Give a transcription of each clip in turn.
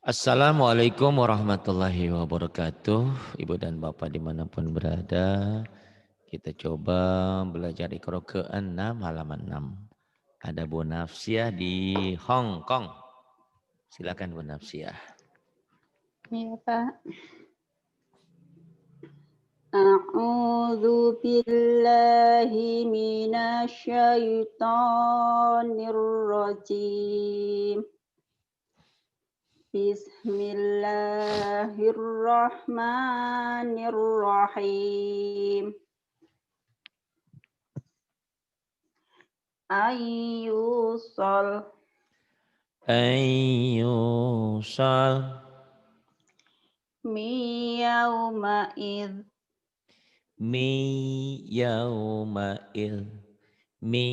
Assalamualaikum warahmatullahi wabarakatuh. Ibu dan Bapak dimanapun berada. Kita coba belajar Iqra ke-6 halaman 6. Ada Bu Nafsiah di Hong Kong. Silakan Bu Nafsiah. Ya, Pak. A'udzu billahi minasyaitonir rajim. Bismillahirrahmanirrahim. Ayyusal Ayyusal miyauma'id mi yauma'il mi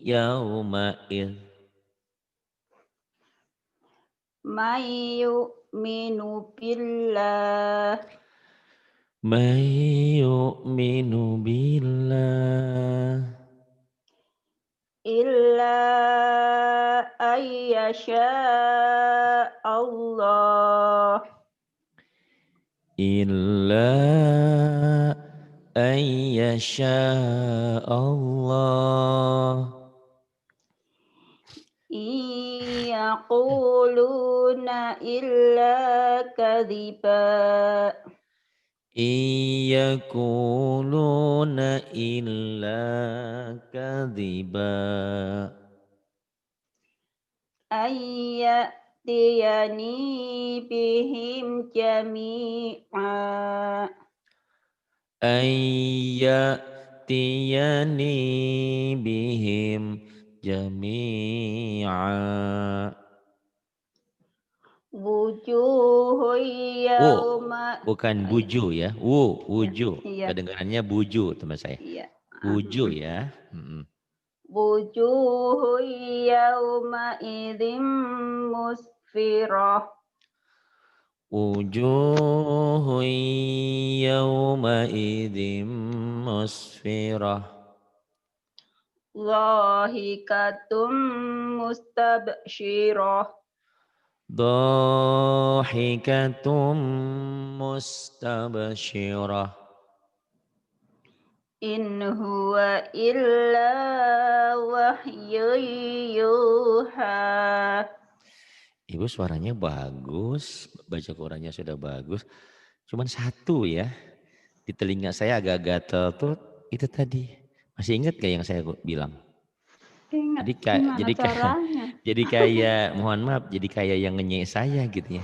yauma'il mayyu'minu billah may yu'minu billah illa ayyasha Allah illa ayyasha Allah yaquluna illa kadhiba iyakuluna illa kadhiba ayyatiyani bihim jami'a ayyatiyani bihim jami'a. wujuhu yawma Bukan iya buju ya. iya Wuju. iya Kedengarannya buju teman saya. iya Wuju ya. wujuhu yawma idzim musfirah Wujuhu yawma idzim musfirah. dhahikatum mustabsyirah Dhahikatum mustabsyirah. in huwa illa wahyun yuha. Ibu suaranya bagus, baca Qurannya sudah bagus. Cuman satu ya, di telinga saya agak gatel tuh itu tadi. Masih ingat gak yang saya bilang? Ingat Jadi kayak gimana caranya? jadi kayak mohon maaf, jadi kayak yang ngenyek saya gitu ya.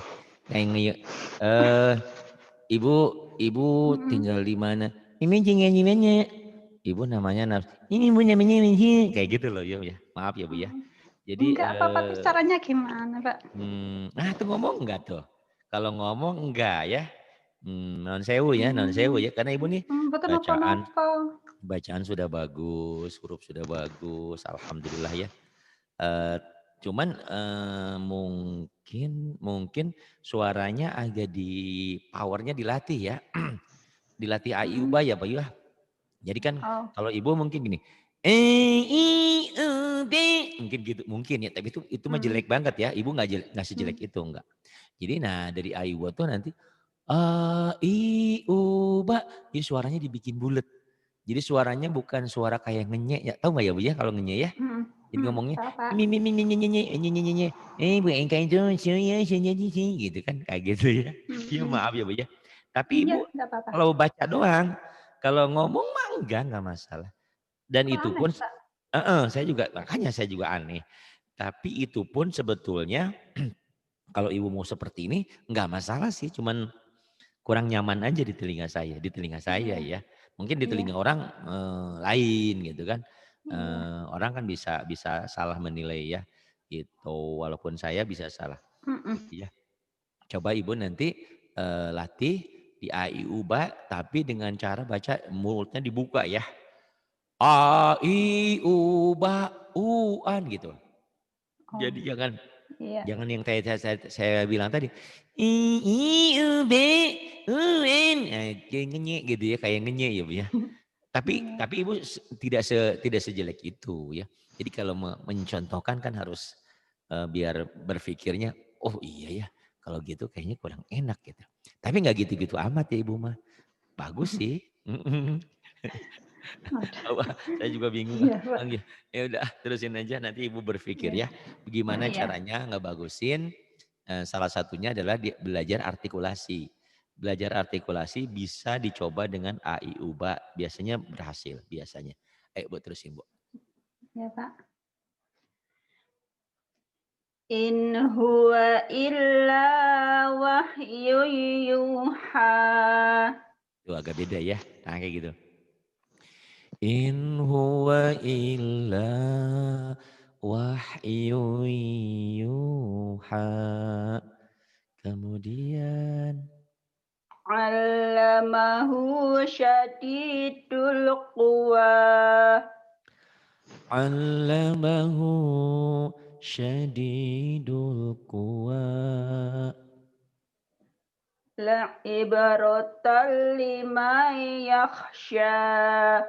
Kayak ngenyek, eh ibu ibu Mm-mm. tinggal di mana? Ini nyenyek. Ibu namanya Nafs. Ini ibu namanya Nafsi. Kayak gitu loh ya, ya. Maaf ya Bu ya. Jadi Enggak apa-apa, terus caranya gimana, Pak? tuh ngomong enggak tuh? Kalau ngomong enggak ya? Non sewu ya, non sewu ya. Karena ibu nih Betul bacaan napa-napa. bacaan sudah bagus, huruf sudah bagus, alhamdulillah ya. Eh, cuman mungkin suaranya agak powernya dilatih ya, dilatih a i u Mm-mm. ba ya Pak ya. Jadi kan Oh, kalau ibu mungkin gini, i u b mungkin gitu mungkin ya, tapi itu mah mm, jelek banget ya, ibu nggak mm, sejelek itu enggak. Jadi nah dari a i u ba tuh nanti a i u ba, jadi suaranya dibikin bulat. Jadi suaranya bukan suara kayak ngenyek ya, tahu nggak ya Bu ya kalau ngenyek ya? mm, Jadi ngomongnya tahu, Pak. mi mi mi mi mi mi mi mi mi mi mi bu engkau itu saya gitu kan kayak gitu ya. Iya Mm, maaf ya Bu ya. Tapi iya, Ibu enggak apa-apa. kalau baca doang, kalau ngomong mah enggak masalah. Dan Kok itu aneh, pun Pak? saya juga makanya saya juga aneh. Tapi itu pun sebetulnya kalau Ibu mau seperti ini enggak masalah sih, cuman kurang nyaman aja di telinga saya Iya, ya. Mungkin di iya, telinga orang lain gitu kan. iya. Orang kan bisa bisa salah menilai ya. Gitu. Walaupun saya bisa salah. Mm-mm. Gitu ya. Coba Ibu nanti latih di a i u ba tapi dengan cara baca mulutnya dibuka ya. A i u ba u an gitu. Oh, Jadi jangan iya. jangan yang saya bilang tadi. I, I, U, B, U, N. Kayak ngenyek gitu ya, kayak ngenyek ya Bu ya. Iya. Tapi Ibu tidak sejelek itu ya. Jadi kalau mencontohkan kan harus biar berpikirnya, oh iya ya, Kalau gitu kayaknya kurang enak gitu. Tapi nggak gitu-gitu amat ya Ibu mah. Bagus sih. Mhm. Waduh. Apa, saya juga bingung. Iya, Pak. Ya udah terusin aja nanti Ibu berpikir Iya. ya, gimana Iya. caranya ngebagusin, salah satunya adalah belajar artikulasi. Belajar artikulasi bisa dicoba dengan A, I, U, BA, biasanya berhasil, biasanya. Ayo Bu terusin Bu. Ya, Pak. In huwa illa wahyu yuha. Tuh agak beda ya, nah kayak gitu. In huwa illa wahyu yuha. Kemudian 'Allamahu syadidul quwa. allamahu syadidul quwa. La ibaratan liman yakhsha.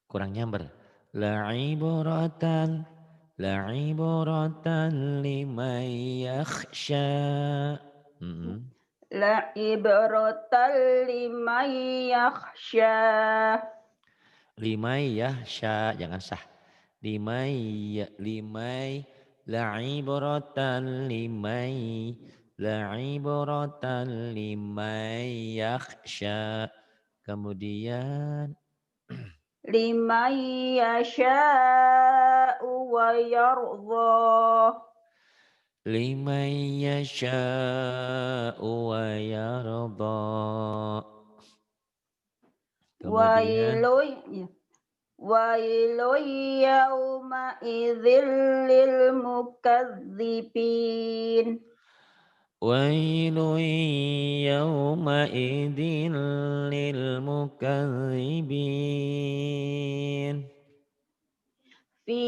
Kurang nyamber. La'ibratan la'ibratan liman yakhsha. Mm-mm. La ibaratan liman yakhsha. Limai yahsha, jangan sah. Limai la'ibratan limai yakhsha. Kemudian Liman yasha'u wa yardha. liman yasha'u wa yarda. Kemudian Wailun wailun yawma idzil lil mukadzibin. wailun yawma idin lil mukazzibin. Fi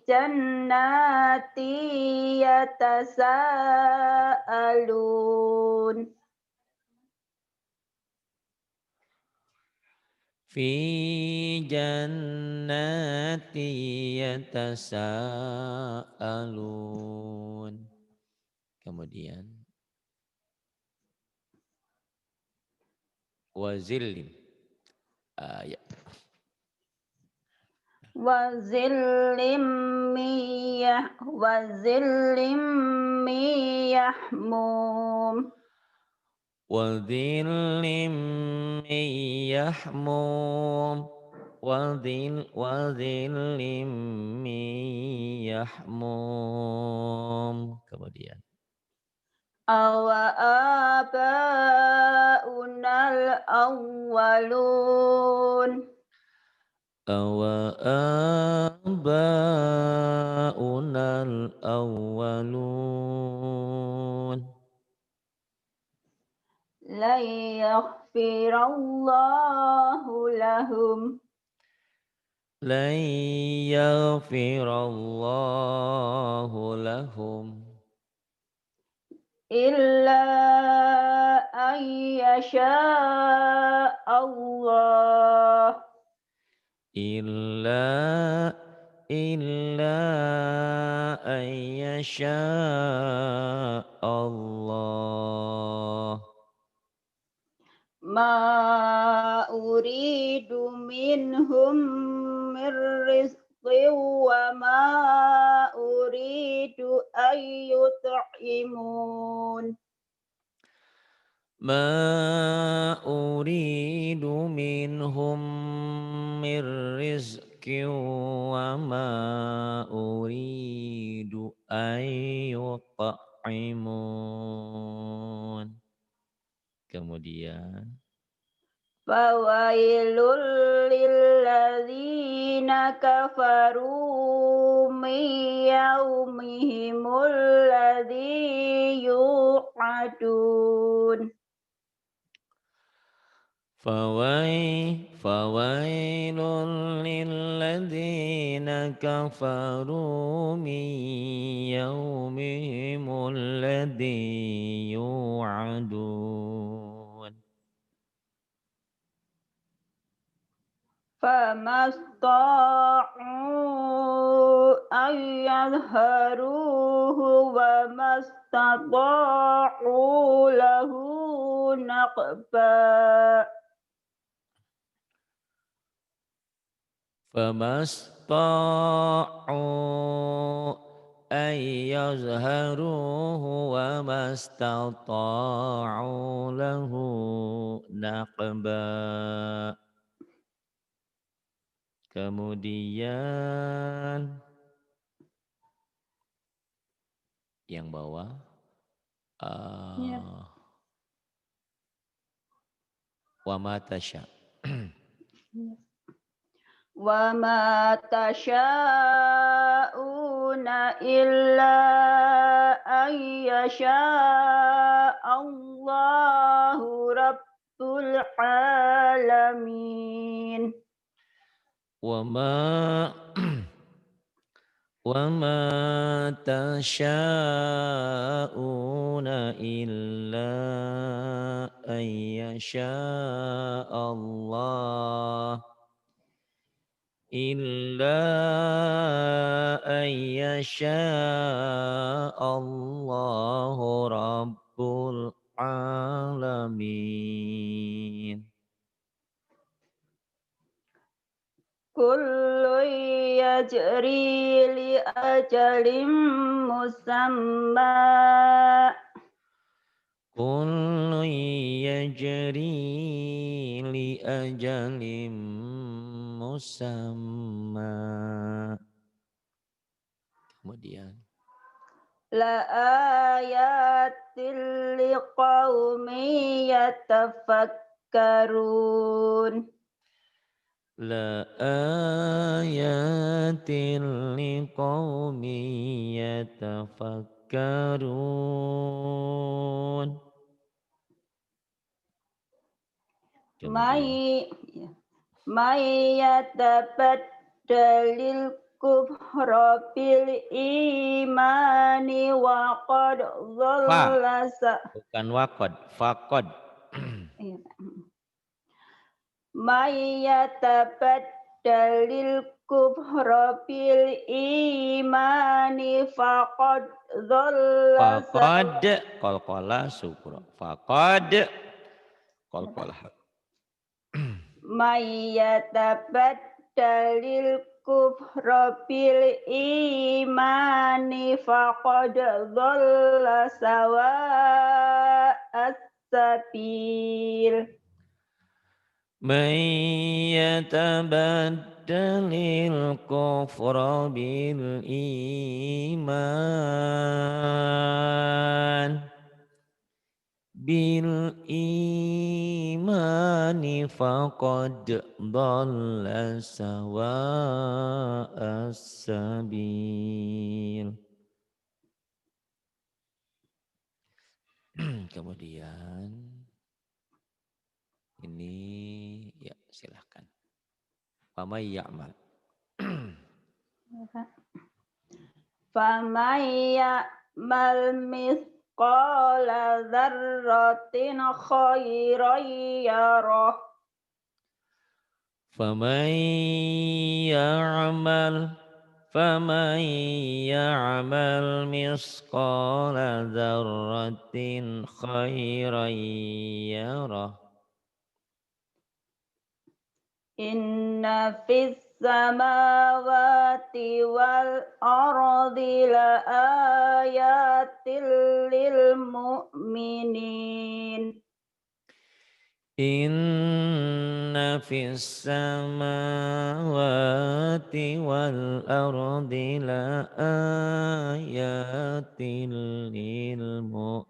jannati yatasaalun. Fi jannati yatasaalun. Kemudian wazillim. Ya. Wazillim miyahmum. Wadhillim min yahmum. Wadhillim min yahmum. Kemudian Awa aba'unal awwalun. awa aba'unal awwalun. La yaghfirallahu lahum. Lan yaghfirallahu lahum. Illa an yasha Allah. Illa illa an yasha Allah. Ma uridu minhum min rizqin wa ma uridu an yut'imun. Ma uridu minhum min rizqin wa ma uridu an yut'imun. Kemudian Fawailul lilladzina kafaru min yaumihimul ladzi yu'adun. fawailun lilladzina kafaru min yaumihimul ladzi yu'adun. Famasta'u an yadharuhu wa استطاعوا له نقبا فَمَسْطَاعُوا أَنْ يَظْهَرُوهُ وَمَا اسْتَطَاعُوا لَهُ نَقْبًا. Kemudian yang bawah ya. wa ma tasya. Wa ma tasha'una illa an yasha Allahu rabbul alamin. Wa ma tasyauna illa an yasha Allah Allahu rabbul alamin. Kullu yajri li ajalin musamma. Kullu yajri li ajalin musamma. Kemudian La ayatil liqaumin yatafakkarun. La ayatin liqaumin yatafakkarun. Kemudian May yatabaddalil kufra bil imani wa qad dhalla bukan waqad, faqad. May yatabaddalil kufra bil imani faqad dhalla Faqad qalqala sukra. Faqad qalqala. May yatabaddalil kufra bil imani faqad dhalla sawa'as sabil. Man yatabaddalil kufra bil iman faqad dhalla sawa'as sabil. Kemudian ini ya silahkan. Famay ya'mal. Famay ya'mal mithqala dzarratin khairan yarah. Famay ya'mal misqala dzarratin khairan yarah. Inna fis samawati wal ardi la ayatil lil mu'minin. Inna fis samawati wal ardi la ayatil lil mu'minin.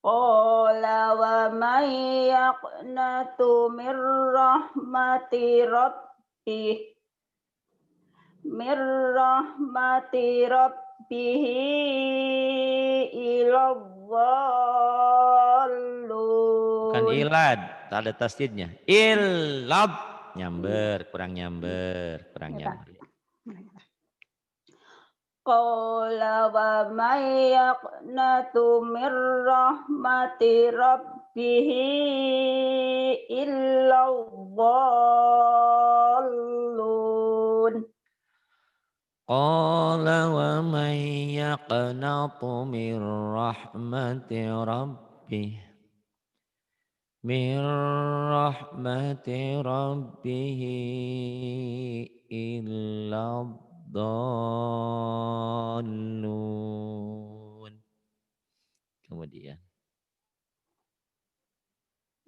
Qala wa may yaqnatu mir rahmati rabbih ilallallun. Bukan ilad, tak ada tasdidnya. Illab, kurang nyamber. Qala wa may yaqnatu mir rahmati rabbih ilallallun. Qala wa man yaqnatu min rahmati rabbih min rahmati rabbih illa dhallun. Kemudian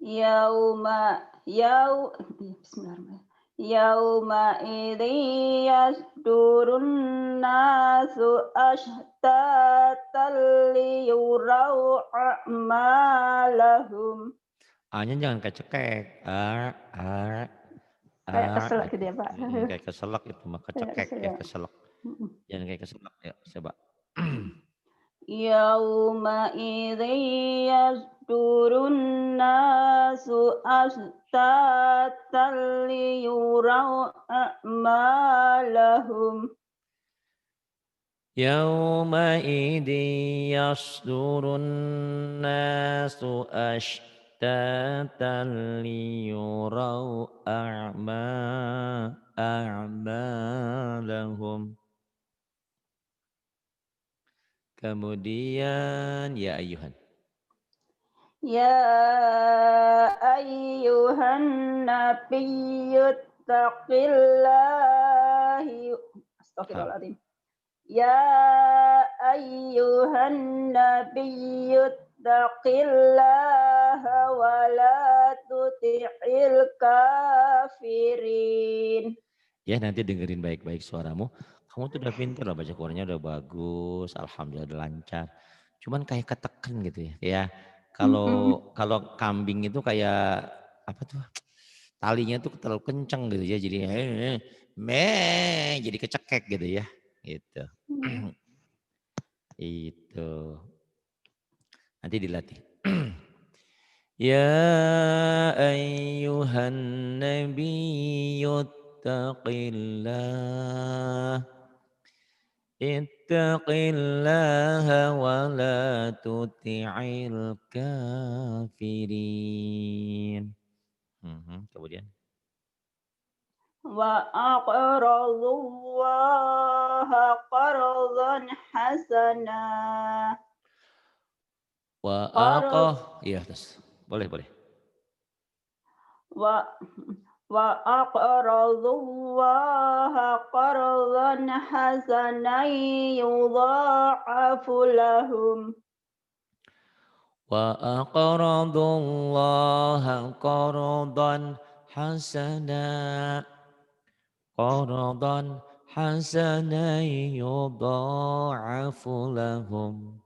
Bismillahirrahmanirrahim. Yauma idzi yasdurun nasu ashtatan liyurau a'malahum. A-nya jangan kecekek. Kayak kesel gitu Gitu. ya, Pak. Kayak keselak itu mah Kayak kecekek kesel ya ya. keselak. Jangan kayak keselak ya coba. Yauma idzi yasdurun nasu ashtatan liyurau a'malahum. Yauma idzi yasdurun nasu ashtatan liyurau a'malahum. Kemudian ya ayuhan. Ya ayyuhan nabiyyu taqillahi Ha. Astagfirullahaladzim. Ya ayyuhan nabiyyu taqillaha wa la tuti'il kafirin. Ya nanti dengerin baik-baik suaramu. Kamu tuh udah pinter lah baca Qurannya udah bagus. Alhamdulillah udah lancar. Cuman kayak ketekan gitu ya. Ya kalau kalau kambing itu kayak apa tuh talinya tuh terlalu kenceng gitu ya. Jadi jadi kecekek gitu ya. Gitu. Itu. Nanti dilatih. Ya ayyuhan nabiyyu taqillah ittaqillaha wa la tuti'il kafirin. Kemudian Wa aqradullaha qardan hasana. wa Qard iya terus boleh boleh. wa wa aqradullaha qardan hasanan yudha'afu lahum. Wa aqradullaha qardan hasana qardan hasanan yudha'afu lahum.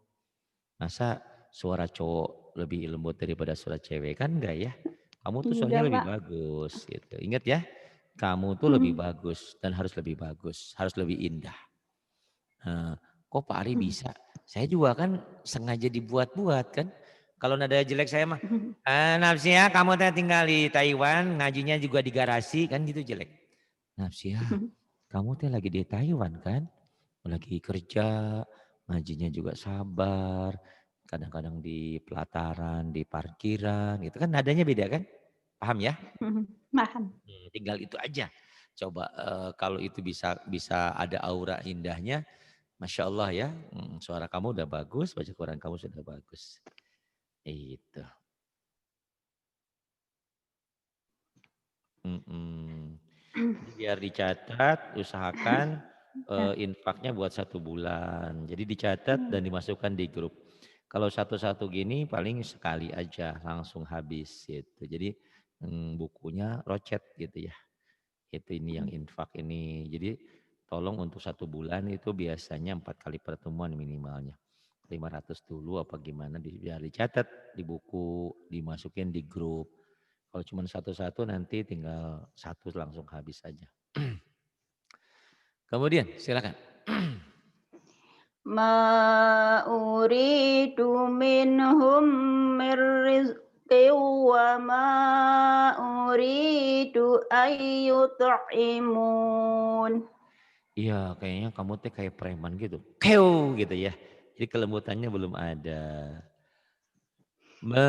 Masa suara cowok lebih lembut daripada suara cewek kan enggak ya? Kamu tuh suaranya Enggak, lebih Pak. bagus gitu. Ingat ya, kamu tuh lebih bagus dan harus lebih bagus, harus lebih indah. Nah, kok Pak Ari bisa? Saya juga kan sengaja dibuat-buat kan. Kalau nada jelek saya mah, Nafsia kamu teh tinggal di Taiwan, ngajinya juga di garasi kan gitu jelek. Nafsia, kamu teh lagi di Taiwan kan? Lagi kerja, ngajinya juga sabar, kadang-kadang di pelataran, di parkiran gitu kan nadanya beda kan? Paham ya? Paham. Tinggal itu aja. Coba kalau itu bisa bisa ada aura indahnya, Masya Allah ya, suara kamu udah bagus, baca Quran kamu sudah bagus. Itu. Mm-mm. Ini biar dicatat, usahakan infaknya buat 1 bulan. Jadi dicatat dan dimasukkan di grup. Kalau satu-satu gini paling sekali aja langsung habis gitu. Jadi bukunya rocet gitu ya. Itu ini yang infak ini. Jadi tolong untuk 1 bulan itu biasanya 4 kali pertemuan minimalnya. 500 dulu apa gimana biar dicatat di buku, dimasukin di grup. Kalau cuma satu-satu nanti tinggal satu langsung habis saja. Kemudian silakan. Ma uridu minhum min rizqi wa ma uridu ayyut'imun. Iya kayaknya kamu teh kayak preman gitu. Keu gitu ya. Jadi kelembutannya belum ada. Ma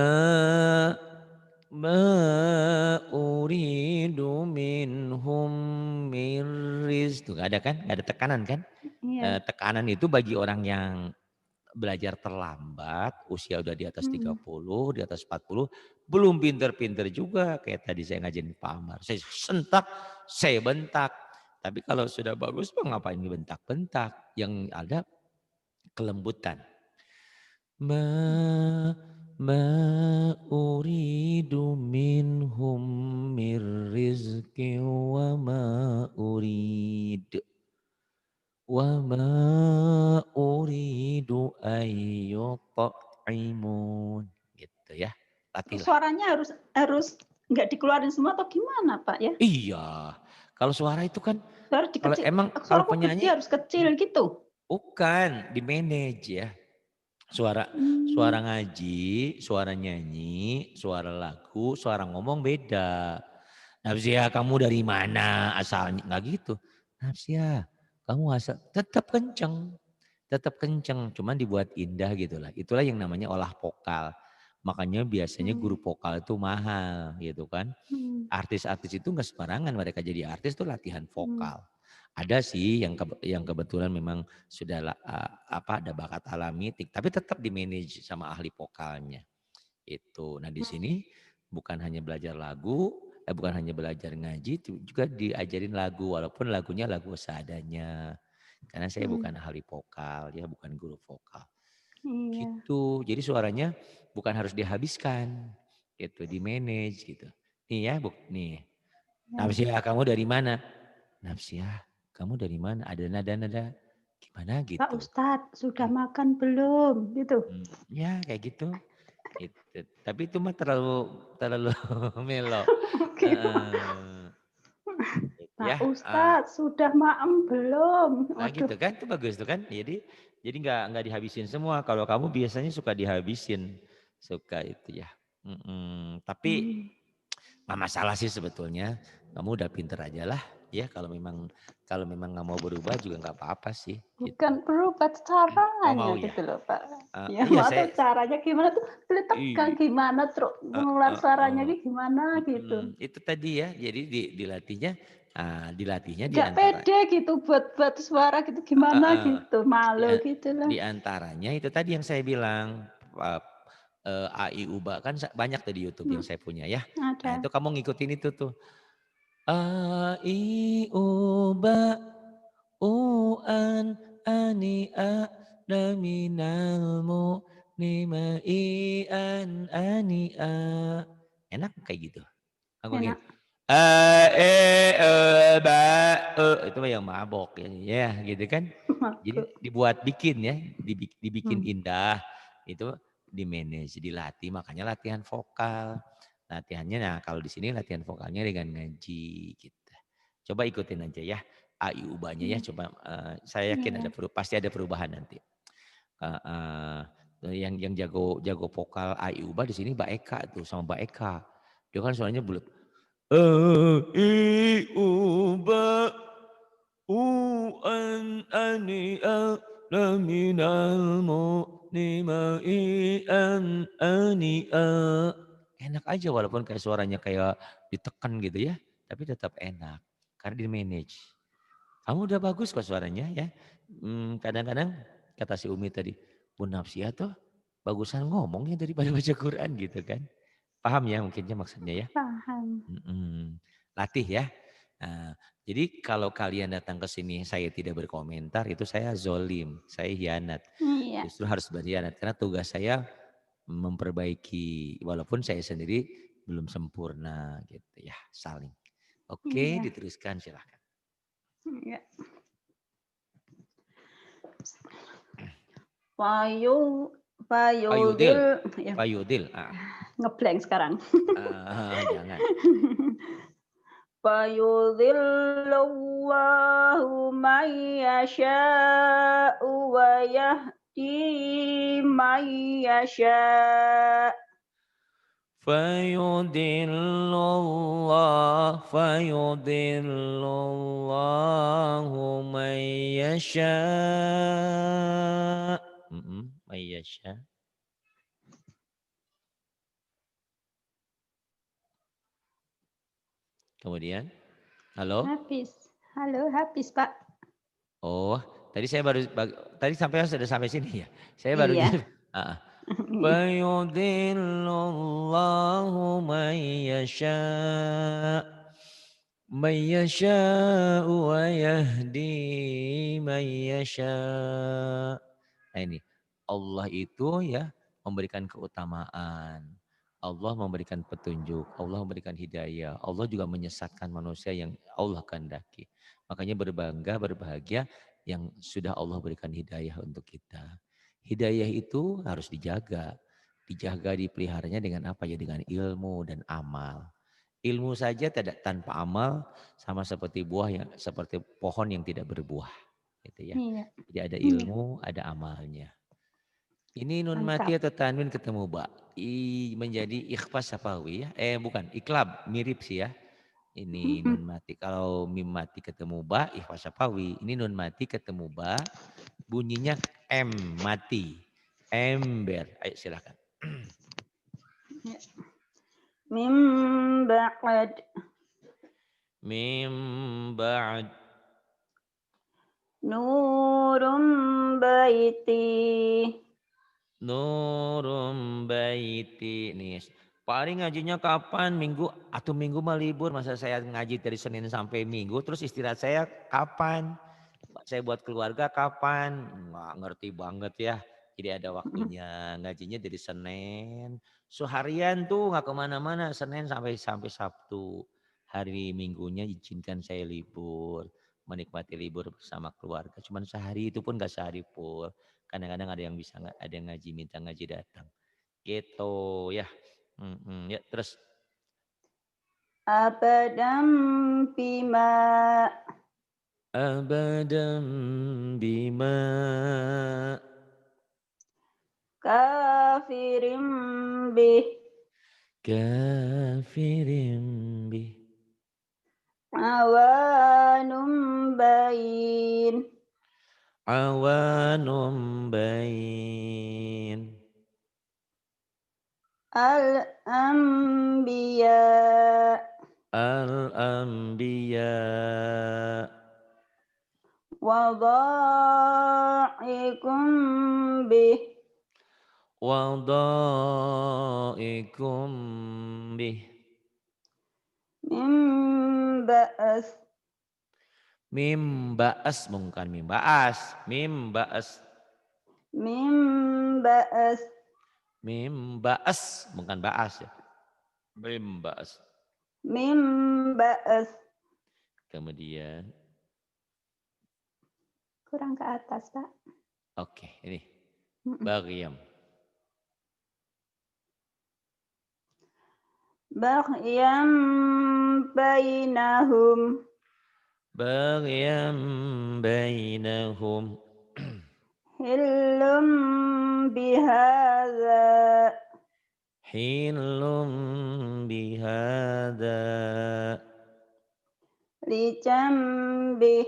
Ma uridu minhum min rizq. Tuh nggak ada kan? Nggak ada tekanan kan? Iya. Tekanan itu bagi orang yang belajar terlambat, usia udah di atas Hmm. 30, di atas 40, belum pinter-pinter juga. Kayak tadi saya ngajarin Pak Amar. Saya sentak, saya bentak. Tapi kalau sudah bagus, mah ngapain bentak-bentak? Yang ada kelembutan. Ma uridu minhum mir rizqi wa ma urid. Wa ma uridu ayyut'imun. Gitu ya. Terus Latihlah. suaranya harus harus nggak dikeluarin semua atau gimana, Pak, ya? Iya. Kalau suara itu kan Harus kalau dikecil emang kalau suaraku gede penyanyi harus kecil gitu? bukan di manage ya. Suara Mmm, suara ngaji, suara nyanyi, suara lagu, suara ngomong beda. Nafsia kamu dari mana asalnya? Nggak gitu. Nafsia kamu asal tetap kenceng. Tetap kenceng, cuman dibuat indah gitu lah. Itulah yang namanya olah vokal. Makanya biasanya guru mmm, vokal itu mahal gitu kan. mmm, Artis-artis itu nggak sembarangan mereka jadi artis tuh latihan mmm, vokal. Ada sih yang kebetulan memang sudah apa ada bakat alami, tapi tetap di manage sama ahli vokalnya. Itu. Nah di sini bukan hanya belajar lagu, bukan hanya belajar ngaji, juga diajarin lagu walaupun lagunya lagu seadanya. Karena saya mmm, bukan ahli vokal, ya bukan guru vokal. iya, Gitu. Jadi suaranya bukan harus dihabiskan, gitu, di manage gitu. Nih ya, nih. iya. Nafsiah kamu dari mana? Nafsiah, kamu dari mana? Ada nada-nada gimana "Pak gitu. Ustadz, sudah Gitu. makan belum?" Gitu. Ya kayak gitu. Gitu. Tapi itu mah terlalu terlalu melo. Gitu. Heeh. Gitu "Pak ya. Ustadz, sudah maem belum?" Nah Waduh, gitu kan, itu bagus tuh kan. Jadi nggak dihabisin semua. Kalau kamu biasanya suka dihabisin, suka itu ya. Tapi mmm, nggak masalah sih sebetulnya. Kamu udah pinter aja lah. Ya kalau memang nggak mau berubah juga nggak apa-apa sih. Gitu. bukan berubah Oh caranya mau ya. gitu loh, Pak. Ya Iya mau tahu saya. caranya gimana tuh, tegang i- gimana, eh, ngeluar eh, suaranya eh. gimana gitu. Itu tadi ya. Jadi dilatihnya di Nggak antara. pede gitu buat suara gitu, eh, gimana eh, gitu, di, malu a- gitu lah. di antaranya itu tadi yang saya bilang. A, I, U, Ba kan banyak tuh di YouTube yang Mmm, saya punya ya. Nah ada. itu kamu ngikutin itu tuh. A, I, U, Ba, U, An, Ani, A, Minal, Mu, Ni, Ma, I, An, Ani, A. Enak kayak gitu. Aku gini. Enak. A, E, E, Ba, E. Itu mah yang mabok ya gitu kan. Jadi Mabuk. dibuat bikin ya, dibikin Mmm, indah. Itu di manage, dilatih. Makanya latihan vokal. Latihannya, nah kalau di sini latihan vokalnya dengan ngaji gitu. Coba ikutin aja ya. A, I, U, Ba-nya ya. mmm, Coba saya yakin iya. pasti ada perubahan nanti. Eh, eh, yang jago jago vokal A, I, U, Ba di sini Mbak Eka tuh sama Mbak Eka. Dia kan soalnya bulat. A, I, U, Ba, U, An, Ani, A, Minal, Mu, Ni, Ma, I, An, Ani, A. Enak aja walaupun kayak suaranya kayak ditekan gitu ya. Tapi tetap enak. Karena di manage. Kamu udah bagus kok suaranya ya. Kadang-kadang kata si Umi tadi, Bu Nafsia tuh bagusan ngomongnya daripada baca Quran gitu kan. Paham ya mungkinnya maksudnya ya. Paham. Latih ya. Nah, jadi kalau kalian datang ke sini saya tidak berkomentar itu saya zolim, saya hianat. Iya, Justru harus berkhianat karena tugas saya memperbaiki walaupun saya sendiri belum sempurna gitu ya, saling. Oke, iya, diteruskan silahkan. iya. Payu Payudil, payudil ya, payudil. nge-blank sekarang. Jangan. Fayudhillullahu man yasha'u wa yahdi man yasha'. Fayudillullahu man yasha. Man yasha. Kemudian, halo? Habis. Halo, habis, Pak. Oh, tadi saya tadi sudah sampai sini ya? Saya baru Iya. heeh. Iya. Fayudhillullahu man yasha'u wa yahdi man yasha'. Nah ini, Allah itu ya memberikan keutamaan. Allah memberikan petunjuk, Allah memberikan hidayah, Allah juga menyesatkan manusia yang Allah kehendaki. Makanya berbangga, berbahagia yang sudah Allah berikan hidayah untuk kita. Hidayah itu harus dijaga. Dijaga, dipeliharanya dengan apa ya? Dengan ilmu dan amal. Ilmu saja tidak tanpa amal sama seperti seperti pohon yang tidak berbuah, gitu ya. Iya. Jadi ada Iya. ilmu, ada amalnya. Ini nun mati Mantap. atau tanwin ketemu ba. Menjadi ikhfa safawi ya. Bukan, iklab, mirip sih ya. Ini nun mati. Kalau mim mati ketemu ba, ikhfa safawi. Ini nun mati ketemu ba, bunyinya M mati. Ember. Ayo silakan. Mim ba'd. Mim ba'd. Nurum baiti. Nurum baiti. Nih, paling ngajinya kapan? Minggu atau minggu mah libur. Masa saya ngaji dari Senin sampai Minggu. Terus istirahat saya kapan? Saya buat keluarga kapan? Nggak ngerti banget ya. Jadi ada waktunya. Ngajinya dari Senin. Seharian tuh nggak kemana-mana. Senin sampai Sabtu. Hari Minggunya izinkan saya libur. Menikmati libur bersama keluarga. Cuman sehari itu pun nggak sehari pun. Kadang-kadang ada yang bisa ada yang ngaji minta ngaji datang. Gitu ya. Ya terus Abadam bima. abadam bima Kafirim bih. kafirim bih Awanum bayin. awanum bain Al-anbiya. al-anbiya Wadha'ikum bih. wadaikum bih Mim ba'as. mim ba'as bukan mim ba'as mim ba'as Mim ba'as. mim ba'as bukan ba'as ya mim ba'as Mim ba'as. kemudian Kurang ke atas, Pak. oke ini Mm-mm. Baghiyam Baghyam bainahum. Baghiyam bainahum Hillum bihadza. hilum bihada Lijambih.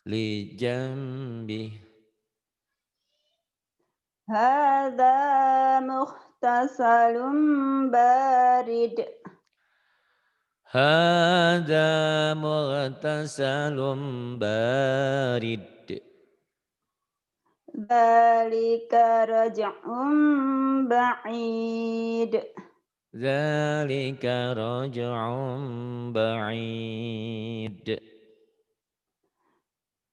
li jambi Hadza mukhtasalum barid. hada mughtasalum barid Dzalika raj'un ba'id. zalika raj'un ba'id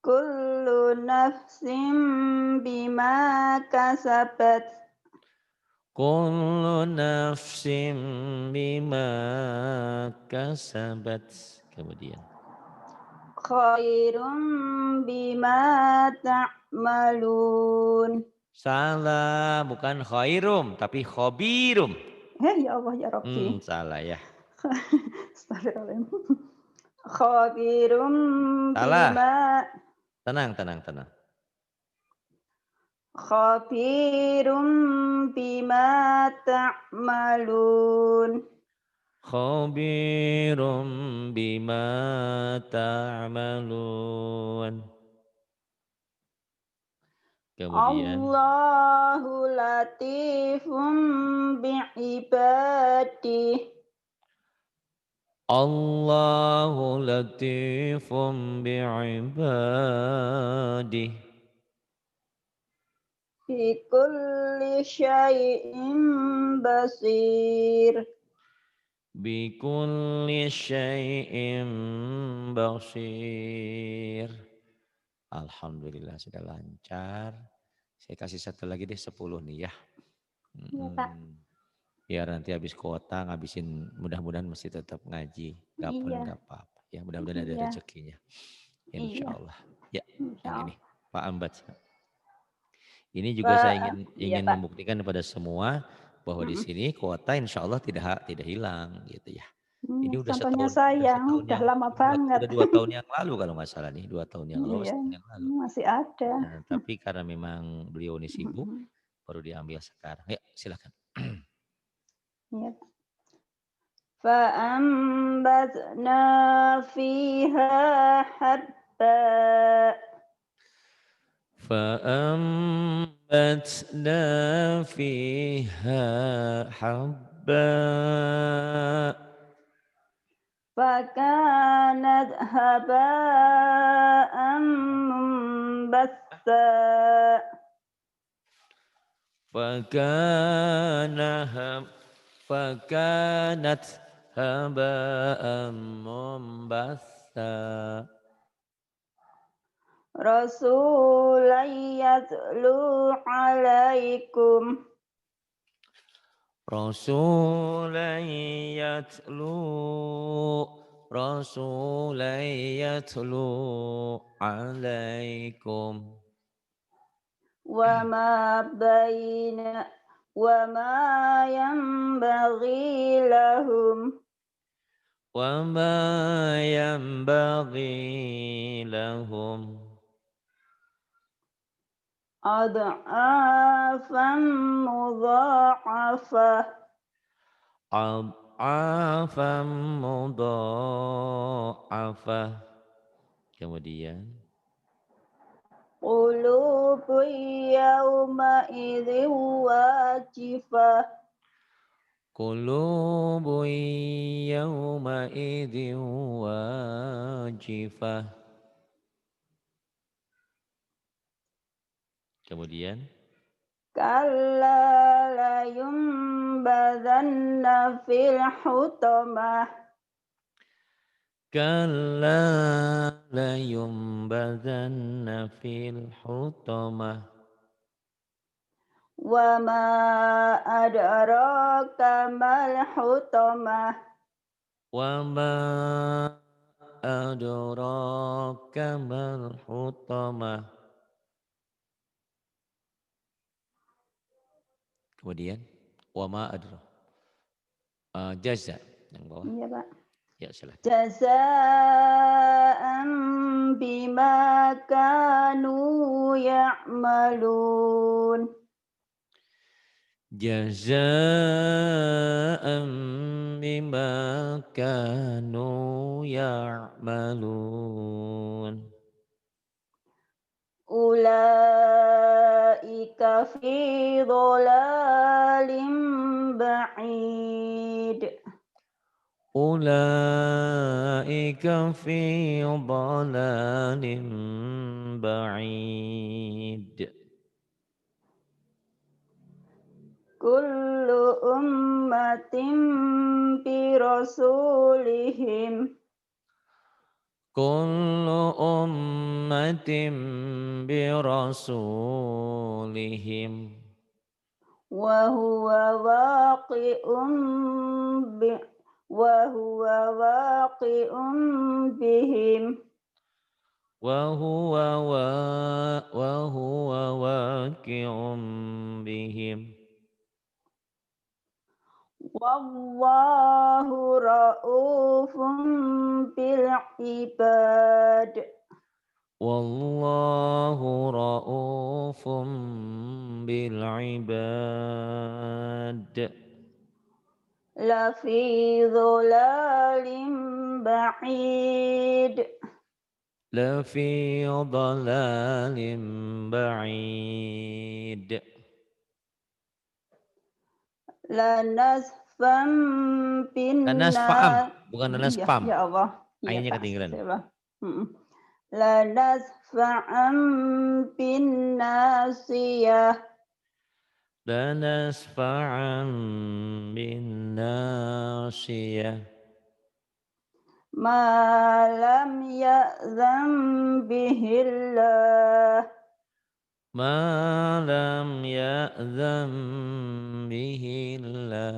Kullu nafsin bima kasabat. kullu nafsim bima kasabat kemudian Khairum bima ta'malun. salah bukan khairum tapi khobirum Ya Allah ya Rabbi. salah ya Astagfirullahaladzim. Khabirum salah bima. tenang Khabirum bima ta'malun. khobirum bima ta'malun kemudian Allahu latifum bi'ibadih. Allahu latifum bi'ibadih. Bikulli syai'in basir. Bikulli syai'in basir. Alhamdulillah sudah lancar. Saya kasih satu lagi deh 10 nih ya. Iya, Pak. Biar nanti habis kuota ngabisin, mudah-mudahan masih tetap ngaji. Gak pun Iya, gak apa-apa. Ya mudah-mudahan ada iya, rezekinya. Insya iya. Allah. Ya Insya yang ini Allah. Pak Ambat. Ini juga saya Pak, iya, ingin Pak. membuktikan kepada semua bahwa di Mm-mm. sini kuota insya Allah tidak hilang gitu ya. Ini udah Contohnya saya, udah lama banget. udah 2 tahun yang lalu kalau nggak salah nih, 2 tahun yang lalu, Iya, setahun yang lalu. masih ada. Nah, tapi karena memang beliau ini sibuk, baru diambil sekarang. Ya silakan. Iya. فأنبتنا فيها حبا فأنبتنا فيها حبا فكانت هباء منبثا فكان هم فكانت هباء منبثا رسولا يتلو عليكم رسولا يتلو عليكم وما بين وما ينبغي لهم وما ينبغي لهم أضعافا مضاعفة أضعافا مضاعفة. Kemudian قلوب يومئذ واجفة قلوب يومئذ واجفة. Kemudian كلا لينبذن في الحطمة كلا لينبذن في الحطمة وما أدراك ما الحطمة وما أدراك ما الحطمة. Kemudian wama adra jaza yang bawah. Iya, Pak. Ya silahkan. جزاء بما كانوا يعملون جزاء بما كانوا يعملون. أولئك في ضلال بعيد أولئك في ضلال بعيد. كل أمة برسولهم كل أمة برسولهم وهو واقع وهو واقع بهم وهو واقع بهم. والله رؤوف بالعباد والله رؤوف بالعباد. لفي ضلال بعيد لفي ضلال بعيد. lanasfam Nanas faam, binna. bukan Oh, nanas iya, pam. ya Allah. Iya, Ainnya Pak. ketinggalan. Astagfirullah. Lanasfa'am bin nasiyah. Nanas faam bin nasiyah. Ma lam ya'zam bihillah. Ma lam ya'zam bihillah.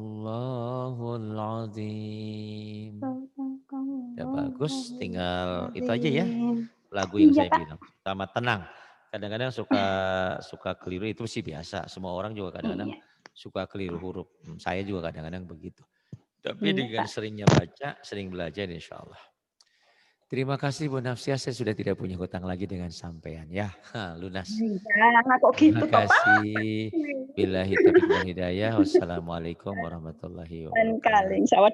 Sadaqallahul azim. Ya bagus, tinggal itu aja ya Azim. lagu yang Iya, saya Pak. bilang. Sama tenang. Kadang-kadang suka keliru itu sih biasa. Semua orang juga kadang-kadang Iya, suka keliru huruf. Saya juga kadang-kadang begitu. Tapi iya, dengan Pak. seringnya baca, sering belajar insya Allah. Terima kasih Bu Nafsia, saya sudah tidak punya hutang lagi dengan sampean ya. Lunas. Iya, kok Terima gitu toh, Pak? kasih. Billahi taufiq wal hidayah. Wassalamualaikum warahmatullahi Lain kali, wabarakatuh. insya Allah